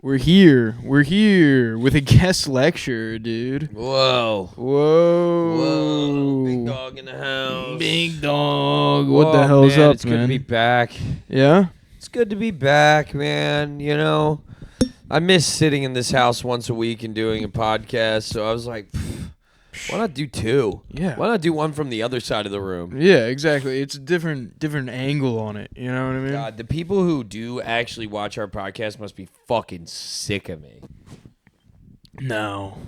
We're here with a guest lecture, dude. Whoa. Big dog in the house. Big dog. What the hell's up, It's good to be man? back. Yeah? It's good to be back, man. You know, I miss sitting in this house once a week and doing a podcast. So I was like, why not do two? Yeah. Why not do one from the other side of the room? Yeah, exactly. It's a different angle on it. You know what I mean? God, the people who do actually watch our podcast must be fucking sick of me. No.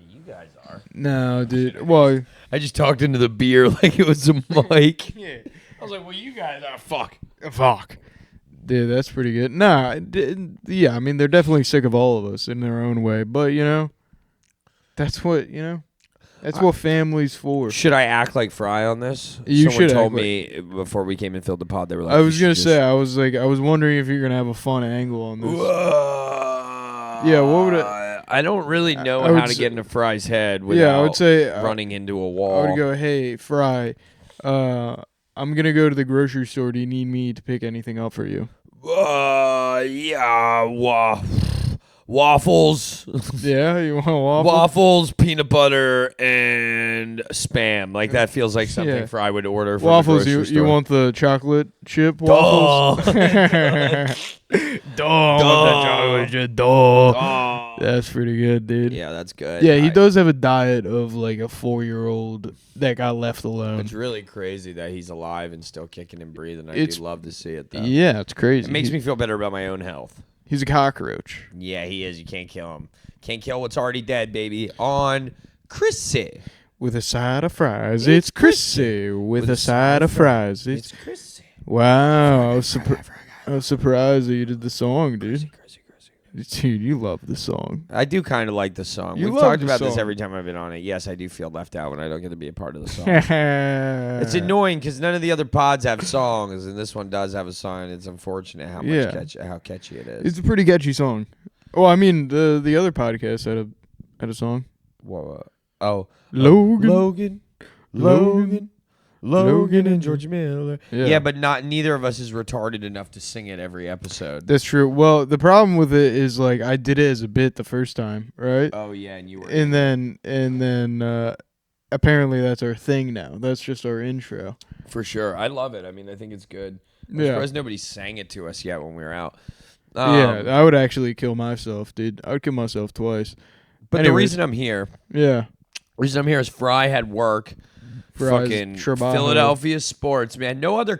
You guys are. No, dude. Well, I just talked into the beer like it was a mic. yeah. I was like, well, you guys are fuck. Fuck. Dude, that's pretty good. Nah, yeah, I mean, they're definitely sick of all of us in their own way. But, you know, that's what, you know, that's what family's for. Should I act like Fry on this? You should Someone told act me before we came and filled the pod, they were like, I was going to say, I was wondering if you're going to have a fun angle on this. Yeah, what would it... I don't really know I would how to get into Fry's head without Yeah, I would say... running into a wall. I would go, hey, Fry, I'm going to go to the grocery store. Do you need me to pick anything up for you? Yeah, waffles. Yeah, you want a waffle? Waffles, peanut butter, and Spam. Like, that feels like something Yeah. Fry would order from Waffles, the grocery you store. want the chocolate chip waffles? Oh. That's pretty good, dude. Yeah, that's good. Yeah, he does have a diet of like a 4-year-old that got left alone. It's really crazy that he's alive and still kicking and breathing. I It's- do love to see it, though. Yeah, it's crazy. It makes me feel better about my own health. He's a cockroach. Yeah, he is. You can't kill him. Can't kill what's already dead, baby. On Chrissy. With a side of fries. It's Chrissy. With a side of fries. It's Chrissy. Wow. I was surprised that you did the song, dude. Chrissy. Dude, you love the song. I do kind of like the song. You We've love talked the about this song. every time I've been on it. Yes, I do feel left out when I don't get to be a part of the song. It's It's annoying because none of the other pods have songs, and this one does have a song. It's unfortunate how how catchy it is. It's a pretty catchy song. Well, I mean, the other podcast had a song. Whoa. Oh. Logan. Logan and George Miller. Yeah. Yeah, but neither of us is retarded enough to sing it every episode. That's true. Well, the problem with it is like I did it as a bit the first time, right? Oh yeah, and you were. And then apparently that's our thing now. That's just our intro. For sure. I love it. I mean, I think it's good. I'm Yeah. surprised nobody sang it to us yet when we were out. Yeah, I would actually kill myself, dude. I would kill myself twice. But Anyways. the reason I'm here is Fry had work. Fry's Fucking trabajo. Philadelphia sports, man. No other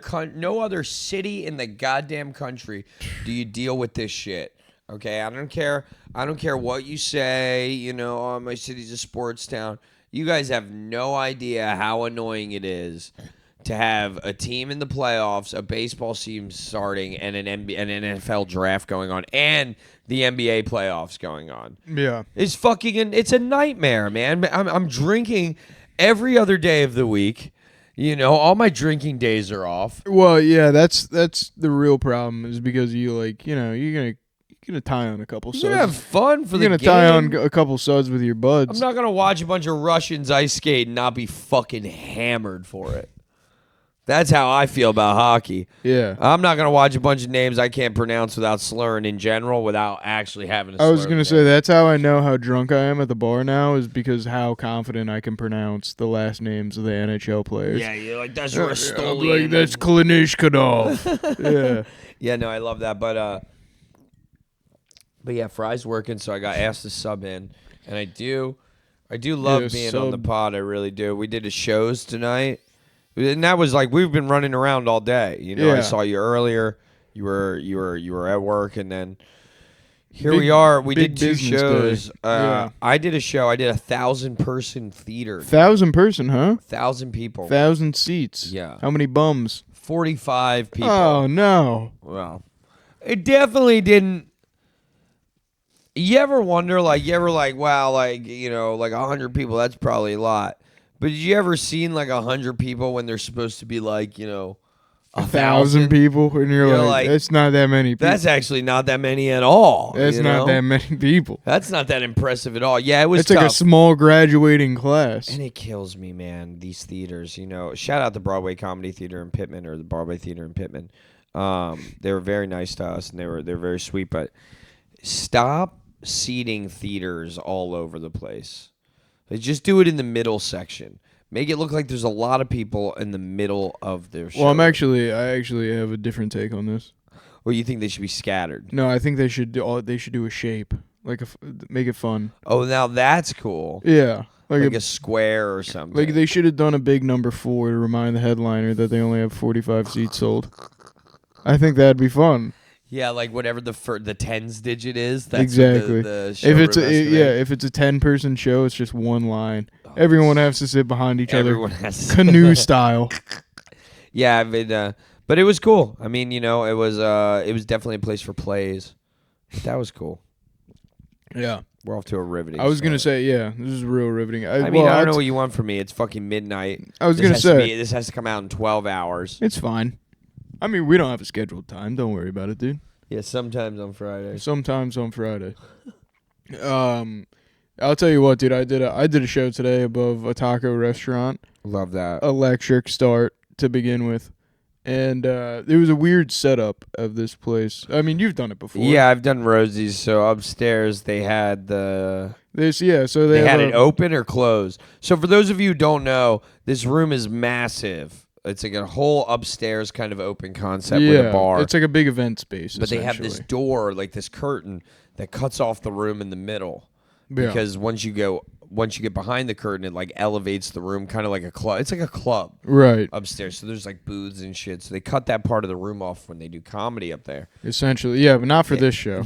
city in the goddamn country do you deal with this shit. Okay, I don't care what you say. You know, oh, my city's a sports town. You guys have no idea how annoying it is to have a team in the playoffs, a baseball team starting, and an NFL draft going on, and the NBA playoffs going on. Yeah. It's a nightmare, man. I'm drinking every other day of the week. You know, all my drinking days are off. Well, yeah, that's the real problem is because you like, you know, you're gonna tie on a couple You're suds. gonna have fun for the You're game. gonna tie on a couple suds with your buds. I'm not gonna watch a bunch of Russians ice skate and not be fucking hammered for it. That's how I feel about hockey. Yeah. I'm not gonna watch a bunch of names I can't pronounce without slurring in general, without actually having to. I was gonna say that's how I know how drunk I am at the bar now is because how confident I can pronounce the last names of the NHL players. Yeah, you're like that's I'm Rostolian. like that's Kalinichkadov. Yeah. Yeah, no, I love that, but yeah, Fry's working, so I got asked to sub in, and I do love being on the pod. I really do. We did a shows tonight, and that was like we've been running around all day. You know, I Yeah. saw you earlier. You were at work, and then here we are. We did big 2 business shows. day. Yeah. I did a show. I did 1,000-person theater. 1,000 person, huh? 1,000 people. 1,000 seats. Yeah. How many bums? 45 people. Oh no. Well, it definitely didn't. You ever wonder, like, wow, like, you know, like 100 people, that's probably a lot. But did you ever seen like 100 people when they're supposed to be like, you know, 1,000 people, and you're like, that's not that many people. That's actually not that many at all. That's you not know? that many people. That's not that impressive at all. Yeah, it was It's tough. like a small graduating class. And it kills me, man, these theaters, you know. Shout out the Broadway Comedy Theater in Pittman, or the Broadway Theater in Pittman. They were very nice to us, and they're very sweet, but stop seating theaters all over the place. Like, just do it in the middle section. Make it look like there's a lot of people in the middle of their show. Well, I actually have a different take on this. Or you think they should be scattered? No, I think they should do a shape, like make it fun. Oh, now that's cool. Yeah, Like a square or something. Like they should have done a big number 4 to remind the headliner that they only have 45 seats sold. I think that'd be fun. Yeah, like whatever the tens digit is. That's exactly. The if it's if it's a 10-person show, it's just one line. Everyone has to sit behind each other, canoe style. Yeah, I mean, but it was cool. I mean, it was definitely a place for plays. That was cool. Yeah, we're off to a riveting. I was gonna say, yeah, this is real riveting. I mean, I don't know what you want from me. It's fucking midnight. I was gonna say this has to come out in 12 hours. It's fine. I mean, we don't have a scheduled time. Don't worry about it, dude. Yeah, sometimes on Friday. I'll tell you what, dude. I did a show today above a taco restaurant. Love that. Electric start to begin with, and it was a weird setup of this place. I mean, you've done it before. Yeah, I've done Rosie's. So upstairs they had So they had it open or closed. So for those of you who don't know, this room is massive. It's like a whole upstairs kind of open concept with a bar. It's like a big event space. But they have this door, like this curtain, that cuts off the room in the middle. Yeah. Because once you get behind the curtain, it like elevates the room, kind of like a club. It's like a club, right, upstairs. So there's like booths and shit. So they cut that part of the room off when they do comedy up there. Essentially, yeah, but not for this show.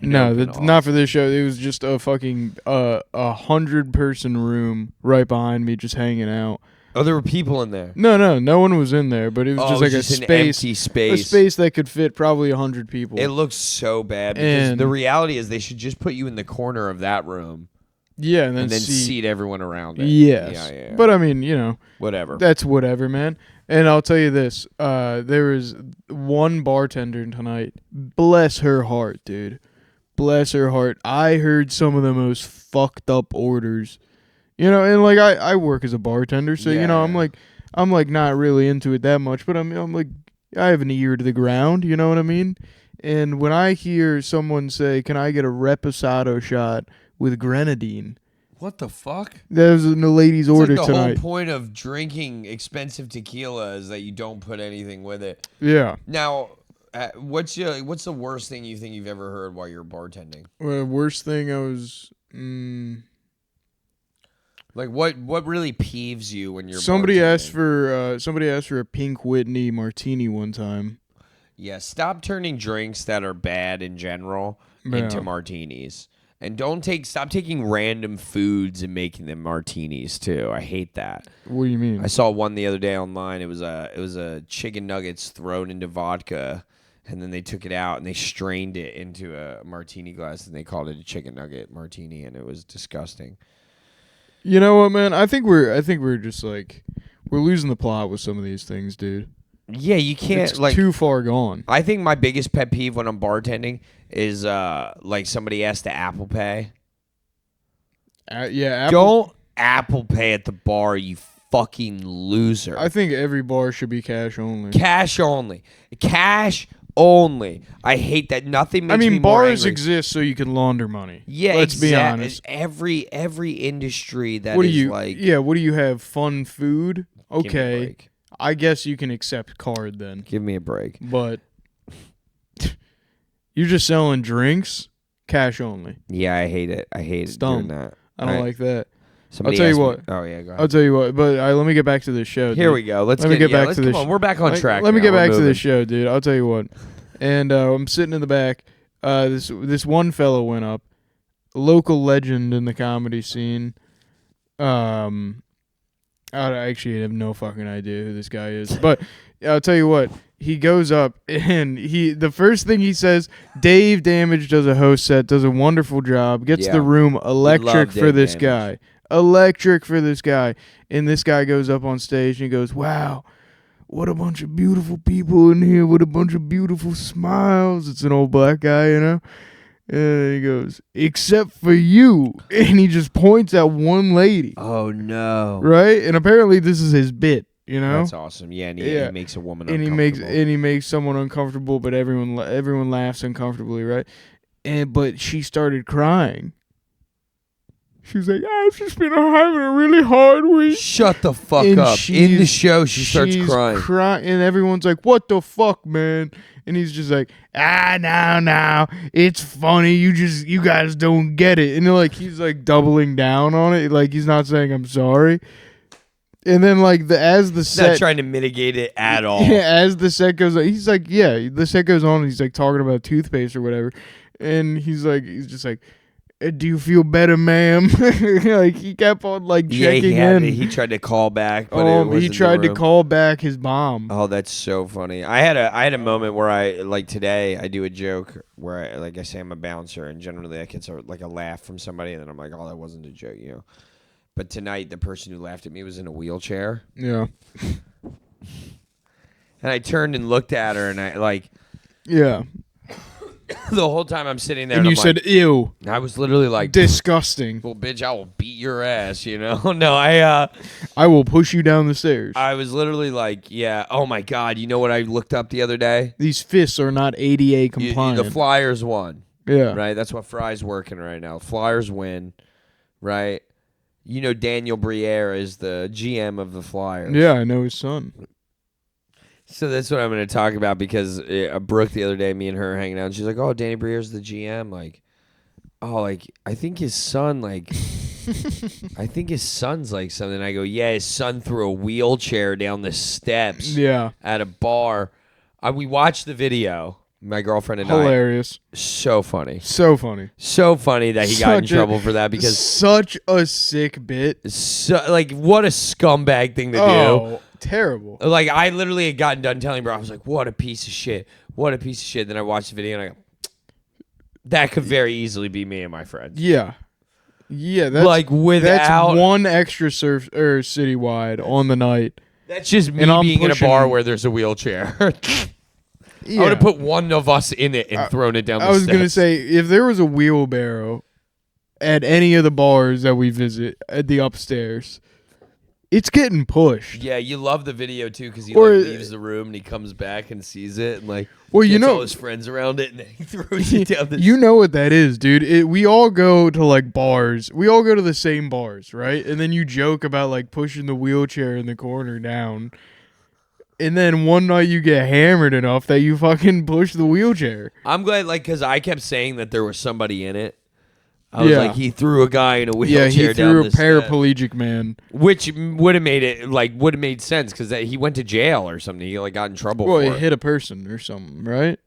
Not for this show. It was just a fucking 100-person room right behind me, just hanging out. Oh, there were people in there. No one was in there, but it was just like an empty space. A space that could fit probably 100 people. It looks so bad because the reality is they should just put you in the corner of that room. Yeah, and then seat everyone around it. Yes. Yeah. But I mean, whatever. That's whatever, man. And I'll tell you this, there was one bartender tonight. Bless her heart, dude. Bless her heart. I heard some of the most fucked up orders. And like I work as a bartender, so I'm like not really into it that much, but I'm like I have an ear to the ground, you know what I mean? And when I hear someone say, "Can I get a reposado shot with grenadine?" What the fuck? That was the lady's order like tonight. The whole point of drinking expensive tequila is that you don't put anything with it. Yeah. Now, what's the worst thing you think you've ever heard while you're bartending? Well, worst thing I was. Like what really peeves you when you're somebody bartending? Somebody asked for a Pink Whitney martini one time. Yeah, stop turning drinks that are bad in general into martinis. And stop taking random foods and making them martinis too. I hate that. What do you mean? I saw one the other day online. It was a chicken nuggets thrown into vodka, and then they took it out and they strained it into a martini glass and they called it a chicken nugget martini, and it was disgusting. You know what, man? I think we're just like we're losing the plot with some of these things, dude. Yeah, you can't it's too far gone. I think my biggest pet peeve when I'm bartending is like somebody asks to Apple Pay. Don't Apple Pay at the bar, you fucking loser. I think every bar should be cash only. Cash only. Cash only. I hate that. Nothing makes me more bars angry. exist so you can launder money. Yeah, let's be honest. Every industry that what is do you, like. Yeah, what do you have? Fun food? Give me a Okay. break. I guess you can accept card then. Give me a break. But you're just selling drinks, cash only. Yeah, I hate it. I hate it's doing dumb. that. I don't like that. Somebody I'll tell you asked what. Me, oh yeah, go ahead. I'll tell you what. But let me get back to this show. Here dude. we go. Let me get back to this. Come on, we're back on track. Let me now. get We're back to moving. this show, dude. I'll tell you what. And I'm sitting in the back. This one fellow went up, local legend in the comedy scene. I actually have no fucking idea who this guy is, but I'll tell you what. He goes up and the first thing he says, Dave Damage does a host set, does a wonderful job, gets the room electric for this guy. Electric for this guy. And this guy goes up on stage and he goes, "Wow, what a bunch of beautiful people in here with a bunch of beautiful smiles." It's an old black guy, you know? And he goes, "Except for you." And he just points at one lady. Oh, no. Right? And apparently this is his bit. You know, that's awesome. Yeah, and he makes a woman and uncomfortable. He makes someone uncomfortable, but everyone laughs uncomfortably, right? but she started crying. She was like, I've just been having a really hard week. Shut the fuck And up. In the show, she starts crying. And everyone's like, what the fuck, man? And he's just like, no, it's funny. You guys don't get it. And like he's like doubling down on it. Like he's not saying I'm sorry. And then like as the set, not trying to mitigate it at all. Yeah, as the set goes on, he's like, yeah, the set goes on. And he's like talking about toothpaste or whatever. And he's just like, do you feel better, ma'am? Like he kept on like checking in. He tried to call back, but he tried to call back his mom. Oh, that's so funny. I had a moment where I like today I do a joke where I say I'm a bouncer, and generally I get like a laugh from somebody, and then I'm like, oh, that wasn't a joke, you know. But tonight the person who laughed at me was in a wheelchair. Yeah. And I turned and looked at her, and I like. Yeah. The whole time I'm sitting there, and you said, "Ew." I was literally like, "Disgusting." Well, bitch, I will beat your ass. You know? No, I will push you down the stairs. I was literally like, yeah. Oh my god, you know what I looked up the other day? These fists are not ADA compliant. The Flyers won. Yeah. Right. That's what Fry's working right now. Flyers win. Right. You know Daniel Briere is the GM of the Flyers. Yeah, I know his son. So that's what I'm going to talk about because Brooke the other day, me and her hanging out, and she's like, "Oh, Danny Briere's the GM." Like, oh, like I think his son, like, I think his son's like something. I go, yeah, his son threw a wheelchair down the steps. Yeah. At a bar. We watched the video. My girlfriend and Hilarious. So funny. So funny. So funny that he got in trouble for that because such a sick bit. So, like, what a scumbag thing to do. Terrible. Like, I literally had gotten done telling bro, I was like, what a piece of shit. What a piece of shit. Then I watched the video and I go, that could very easily be me and my friends. Yeah. Yeah, that's like that's one extra citywide on the night. That's just me being in a bar where there's a wheelchair. Yeah. I would have put one of us in it and thrown it down the steps. I was going to say, if there was a wheelbarrow at any of the bars that we visit at the upstairs, it's getting pushed. Yeah, you love the video, too, because he leaves the room and he comes back and sees it and, like, gets all his friends around it and then he throws it down the You know what that is, dude. We all go to, like, bars. We all go to the same bars, right? And then you joke about, like, pushing the wheelchair in the corner down. And then one night you get hammered enough that you fucking push the wheelchair. I'm glad, like, because I kept saying that there was somebody in it. I was like, he threw a guy in a wheelchair down the steps. Yeah, he threw a paraplegic man. Which would have made it, like, would have made sense because he went to jail or something. He, like, got in trouble for it. Well, he hit a person or something, right?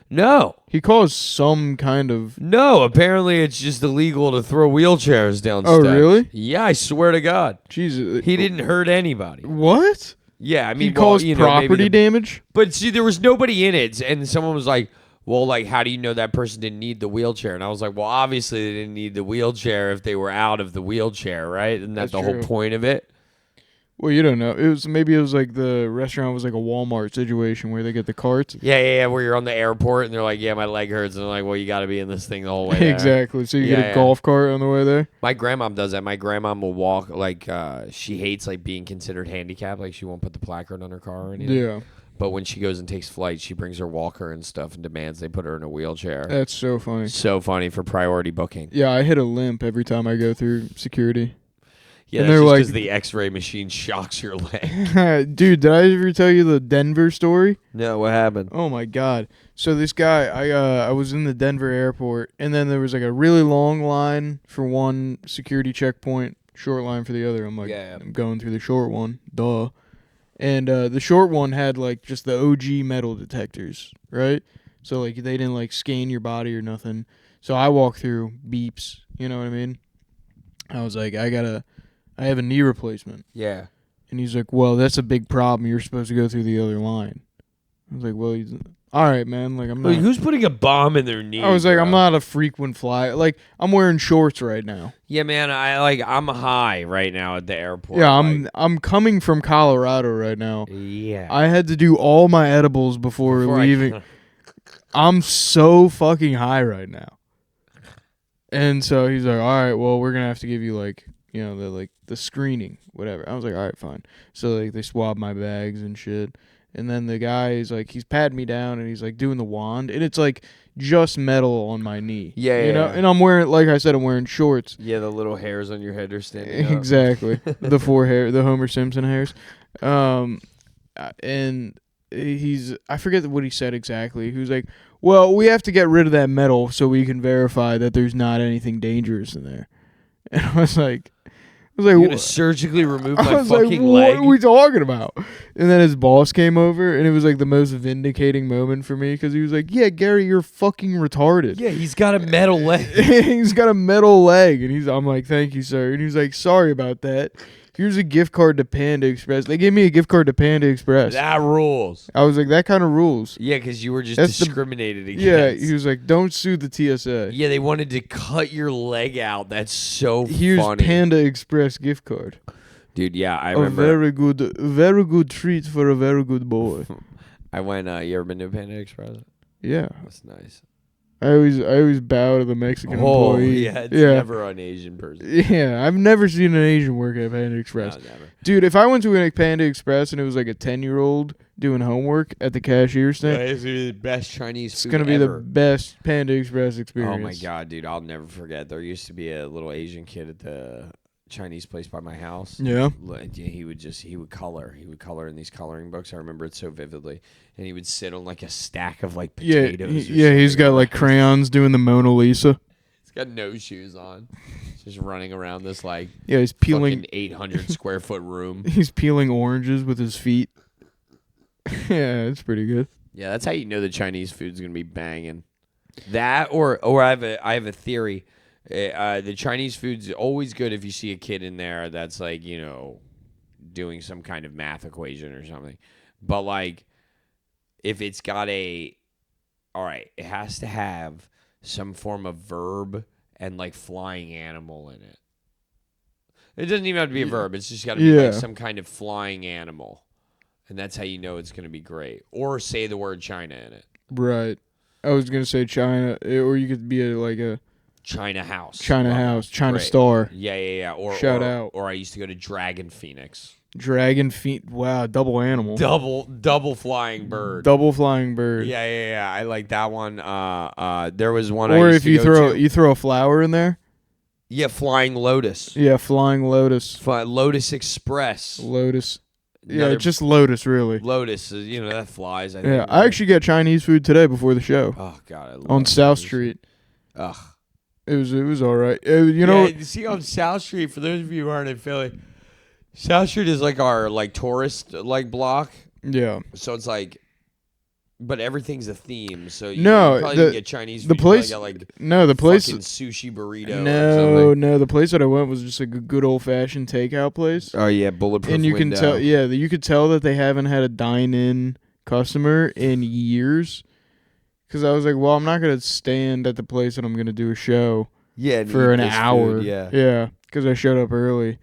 No. He caused some kind of... No, apparently it's just illegal to throw wheelchairs down steps. Oh, really? Yeah, I swear to God. Jesus. He didn't hurt anybody. What? Yeah, I mean, he caused property damage. But see, there was nobody in it, and someone was like, "Well, like, how do you know that person didn't need the wheelchair?" And I was like, "Well, obviously they didn't need the wheelchair if they were out of the wheelchair, right? Isn't that the whole point of it?" Well, you don't know. Maybe it was like the restaurant was like a Walmart situation where they get the carts. Yeah. Where you're on the airport and they're like, "Yeah, my leg hurts," and I'm like, "Well, you got to be in this thing the whole way there." Exactly. So you get a golf cart on the way there. My grandma does that. My grandma will walk like she hates like being considered handicapped. Like she won't put the placard on her car or anything. Yeah. But when she goes and takes flight, she brings her walker and stuff and demands they put her in a wheelchair. That's so funny. So funny for priority booking. Yeah, I hit a limp every time I go through security. Yeah, that's just because the X-ray machine shocks your leg. Dude, did I ever tell you the Denver story? No, what happened? Oh my God! So this guy, I was in the Denver airport, and then there was like a really long line for one security checkpoint, short line for the other. I'm like, I'm going through the short one, duh. And the short one had like just the OG metal detectors, right? So like they didn't like scan your body or nothing. So I walk through, beeps, you know what I mean? I was like, I have a knee replacement. Yeah. And he's like, well, that's a big problem. You're supposed to go through the other line. I was like, well, all right, man. Like, I'm not. Like, who's putting a bomb in their knee? I was like, I'm not a frequent flyer. Like, I'm wearing shorts right now. Yeah, man. I'm high right now at the airport. Yeah, I'm coming from Colorado right now. Yeah. I had to do all my edibles before leaving. I'm so fucking high right now. And so he's like, all right, well, we're gonna have to give you like, you know, the screening, whatever. I was like, all right, fine. So like they swabbed my bags and shit, And then the guy is like, he's patting me down and he's like doing the wand, and it's like just metal on my knee. Yeah, you know. yeah. And I'm wearing, like I said, I'm wearing shorts. Yeah, the little hairs on your head are standing up. Exactly, the the Homer Simpson hairs. And I forget what he said exactly. He was like, "Well, we have to get rid of that metal so we can verify that there's not anything dangerous in there." And I was like, You're gonna surgically remove my was like, fucking what leg? are we talking about? And then his boss came over, and it was like the most vindicating moment for me because he was like, "Yeah, Gary, you're fucking retarded." Yeah, he's got a metal leg. He's got a metal leg, and I'm like, "Thank you, sir." And he's like, "Sorry about that. Here's a gift card to Panda Express." They gave me a gift card to Panda Express. That rules. I was like, that kind of rules. Yeah, because you were just That's discriminated against. Yeah, he was like, "Don't sue the TSA." Yeah, they wanted to cut your leg out. That's so Here's funny. Panda Express gift card. Dude, yeah, I A remember. very good treat for a very good boy. I went, you ever been to Panda Express? Yeah. That's nice. I always bow to the Mexican employee. Yeah, it's never an Asian person. Yeah, I've never seen an Asian work at Panda Express. No, never. Dude, if I went to a Panda Express and it was like a 10-year-old doing homework at the cashier stand, It's gonna be the best Chinese it's food going to be ever. the best Panda Express experience. Oh my god, dude! I'll never forget. There used to be a little Asian kid at the Chinese place by my house. Yeah. He would color. He would color in these coloring books. I remember it so vividly. And he would sit on like a stack of like potatoes. He's got like crayons doing the Mona Lisa. He's got no shoes on. Just running around this like he's peeling fucking 800 square foot room. He's peeling oranges with his feet. Yeah, it's pretty good. Yeah, that's how you know the Chinese food's gonna be banging. That or I have a theory. The Chinese food's always good if you see a kid in there that's like, you know, doing some kind of math equation or something. But like, if it's got it has to have some form of verb and like flying animal in it. It doesn't even have to be a verb. It's just got to be like some kind of flying animal. And that's how you know it's going to be great. Or say the word China in it. Right. I was going to say China, or you could be like a China House. China Great. Star. Yeah. Shout out. Or I used to go to Dragon Phoenix. Dragon feet. Wow, double animal. Double flying bird. Double flying bird. Yeah. I like that one. There was one. Or I used if to you throw a flower in there. Yeah, Flying Lotus. Yeah, Flying Lotus. Lotus Express. Lotus. Yeah, just Lotus, really. Lotus, that flies. I think. Yeah, I actually got Chinese food today before the show. Oh God, I love on South Chinese Street. Ugh. It was all right. You know, see on South Street. For those of you who aren't in Philly, South Street is like our like tourist like block. Yeah. So it's like, but everything's a theme. So you probably didn't get Chinese food. The place, got like the place, fucking sushi burrito. No, the place that I went was just like a good old fashioned takeout place. Oh yeah, bulletproof. And you window. can tell, you could tell that they haven't had a dine-in customer in years. Because I was like, well, I'm not gonna stand at the place that I'm gonna do a show. Yeah, for an hour. Food, yeah. Yeah, because I showed up early.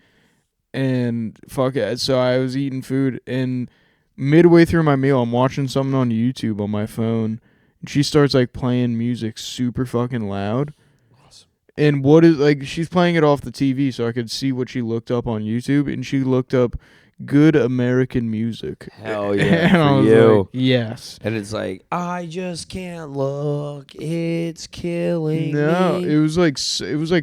And fuck it. So I was eating food, and midway through my meal, I'm watching something on YouTube on my phone, and she starts like playing music super fucking loud. Awesome. And she's playing it off the TV, so I could see what she looked up on YouTube, and she looked up good American music. Hell yeah, and for I was you. like, yes. And it's like, I just can't look. It's killing No, me. it was like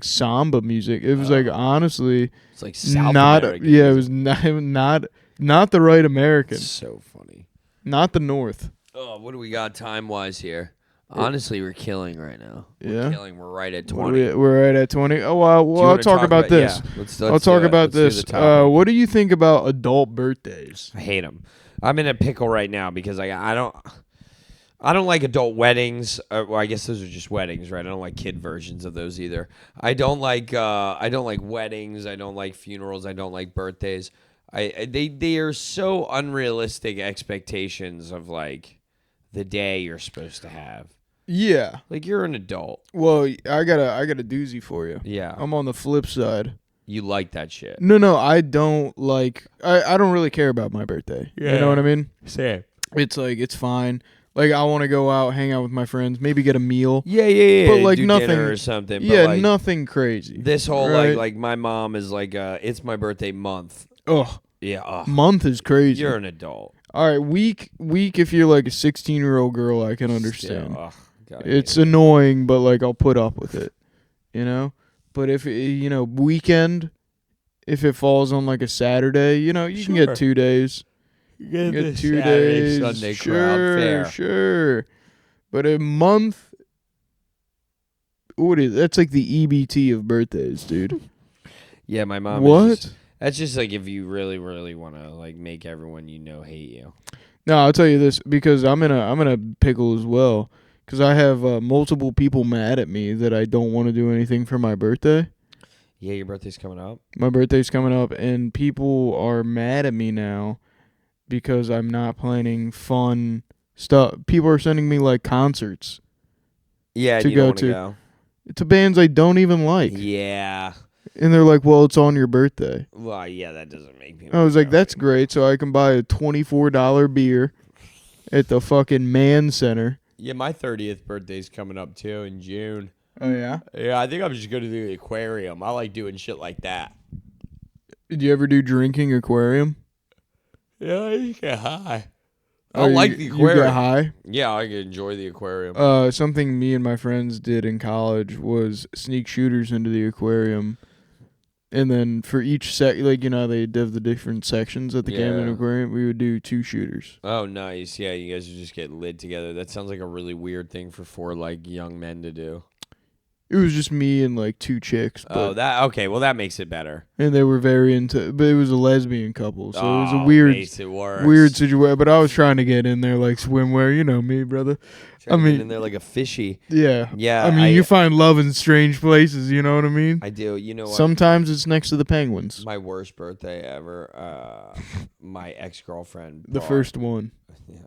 samba music. It was like honestly, it's like South not American. Yeah, music. it was not the right American. It's so funny. Not the North. Oh, what do we got time wise here? Honestly, we're killing right now. Yeah? We're killing. We're right at 20. We're right at 20. Oh, well, Do you I'll wanna talk about this. Yeah, let's I'll talk do it. about Let's do this. the topic. What do you think about adult birthdays? I hate them. I'm in a pickle right now because I don't like adult weddings. Well, I guess those are just weddings, right? I don't like kid versions of those either. I don't like weddings. I don't like funerals. I don't like birthdays. They are so unrealistic expectations of like the day you're supposed to have. Yeah. Like you're an adult. Well, I got a doozy for you. Yeah. I'm on the flip side. You like that shit. No, I don't like. I don't really care about my birthday. Yeah. You know what I mean? Same. It's like it's fine. Like I want to go out, hang out with my friends, maybe get a meal. Yeah. But like do nothing dinner or something. But Yeah, like, nothing crazy. This whole right? like my mom is like it's my birthday month. Ugh. Yeah. Ugh. Month is crazy. You're an adult. All right, weak. If you're like a 16-year-old girl, I can understand. Still, It's annoying, but like I'll put up with it, But if weekend, if it falls on like a Saturday, you can get 2 days. You Get 2 days. Sunday Sure, crowd fair. sure. But a month, that's like the EBT of birthdays, dude. Yeah, my mom. What? That's just like if you really, really want to like make everyone hate you. No, I'll tell you this because I'm in a pickle as well. Because I have multiple people mad at me that I don't want to do anything for my birthday. Yeah, your birthday's coming up. My birthday's coming up, and people are mad at me now because I'm not planning fun stuff. People are sending me like concerts. Yeah, to you go don't want to. to go. To bands I don't even like. Yeah. And they're like, well, it's on your birthday. Well, yeah, that doesn't make me. I was like, that's great. So I can buy a $24 beer at the fucking Man Center. Yeah, my 30th birthday's coming up too in June. Oh, yeah? Yeah, I think I'm just going to do the aquarium. I like doing shit like that. Did you ever do drinking aquarium? Yeah, you get high. I like the aquarium. You get high? Yeah, I can enjoy the aquarium. Something me and my friends did in college was sneak shooters into the aquarium. And then for each they have the different sections at the Camden Aquarium. We would do 2 shooters. Oh, nice. Yeah, you guys would just get lit together. That sounds like a really weird thing for 4 like young men to do. It was just me and like 2 chicks. Okay. Well, that makes it better. And they were very into, but it was a lesbian couple, so it was a weird situation. But I was trying to get in there like swimwear, you know me, brother. I mean, in there like a fishy. Yeah. Yeah. I mean, you find love in strange places. You know what I mean? I do. You know what? Sometimes it's next to the penguins. My worst birthday ever. My ex-girlfriend. The first one. Yeah.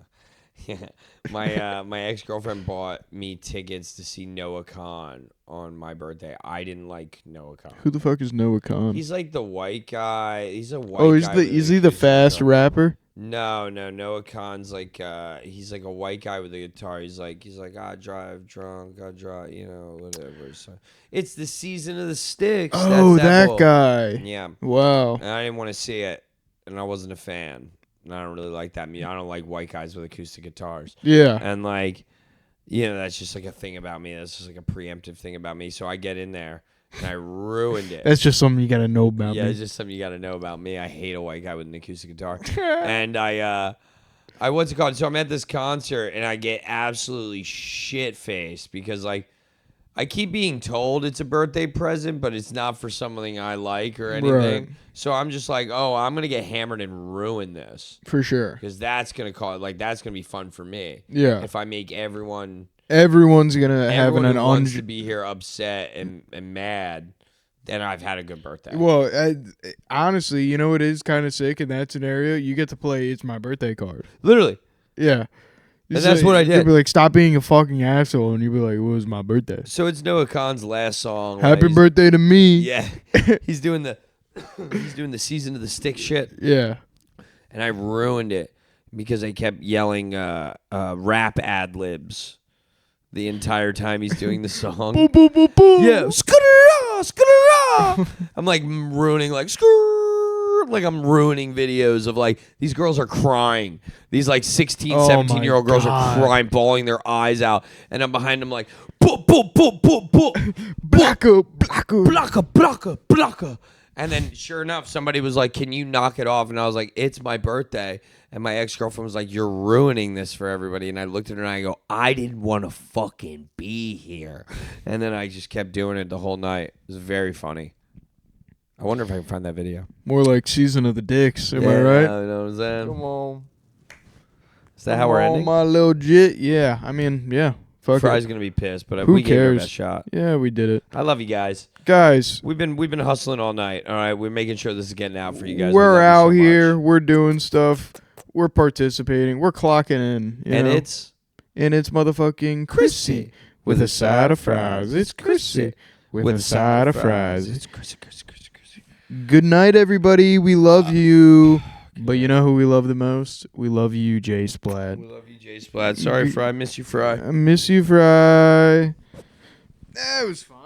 Yeah. My ex-girlfriend bought me tickets to see Noah Khan on my birthday. I didn't like Noah Khan. Who the fuck is Noah Khan? He's like the white guy. He's a white guy. Oh, is he the fast rapper? No. Noah Khan's like he's like a white guy with a guitar. He's like I drive drunk, I drive, whatever. So it's the season of the sticks. Oh, That's that guy. Yeah. Wow. And I didn't want to see it, and I wasn't a fan. And I don't really like that. I don't like white guys with acoustic guitars. Yeah. And that's just like a thing about me. That's just like a preemptive thing about me. So I get in there and I ruined it. That's just something you gotta know about me. Yeah, it's just something you gotta know about me. I hate a white guy with an acoustic guitar. And I what's it called? So I'm at this concert and I get absolutely shit faced because I keep being told it's a birthday present, but it's not for something I like or anything. Right. So I'm just like, oh, I'm going to get hammered and ruin this. For sure. Because that's going to be fun for me. Yeah. If I make everyone's going to have an wants to be here upset and mad, then I've had a good birthday. Well, honestly, it is kind of sick in that scenario. You get to play It's My Birthday card. Literally. Yeah. And that's what I did. You'd be like, stop being a fucking asshole. And you'd be like, it was my birthday. So it's Noah Khan's last song. Happy birthday to me. Yeah. He's doing the season of the stick shit. Yeah. And I ruined it because I kept yelling rap ad-libs the entire time he's doing the song. Boom, boom, boom, boom. Yeah. Skadara, skadara. I'm like ruining like I'm ruining videos of like these girls are crying. These like 16, 17-year-old girls are crying, bawling their eyes out. And I'm behind them like, blocka. And then sure enough, somebody was like, can you knock it off? And I was like, it's my birthday. And my ex-girlfriend was like, you're ruining this for everybody. And I looked at her and I go, I didn't want to fucking be here. And then I just kept doing it the whole night. It was very funny. I wonder if I can find that video. More like Season of the Dicks, am I right? You know what I'm saying? Come on. Is that how we're ending? my little jit. Yeah, I mean, yeah. Fuck Fry's it. gonna be pissed, but Who we gave our cares? best shot. Yeah, we did it. I love you guys. Guys, We've been hustling all night. All right, we're making sure this is getting out for you guys. we're We love out you so here. much. We're doing stuff. We're participating. We're clocking in. And know? it's motherfucking Chrissy with a side of fries. It's Chrissy with a side of fries. It's Chrissy. Good night, everybody. We love you. But you know who we love the most? We love you, Jay Splatt. We love you, Jay Splatt. Sorry, Fry. Miss you, Fry. I miss you, Fry. That was fun.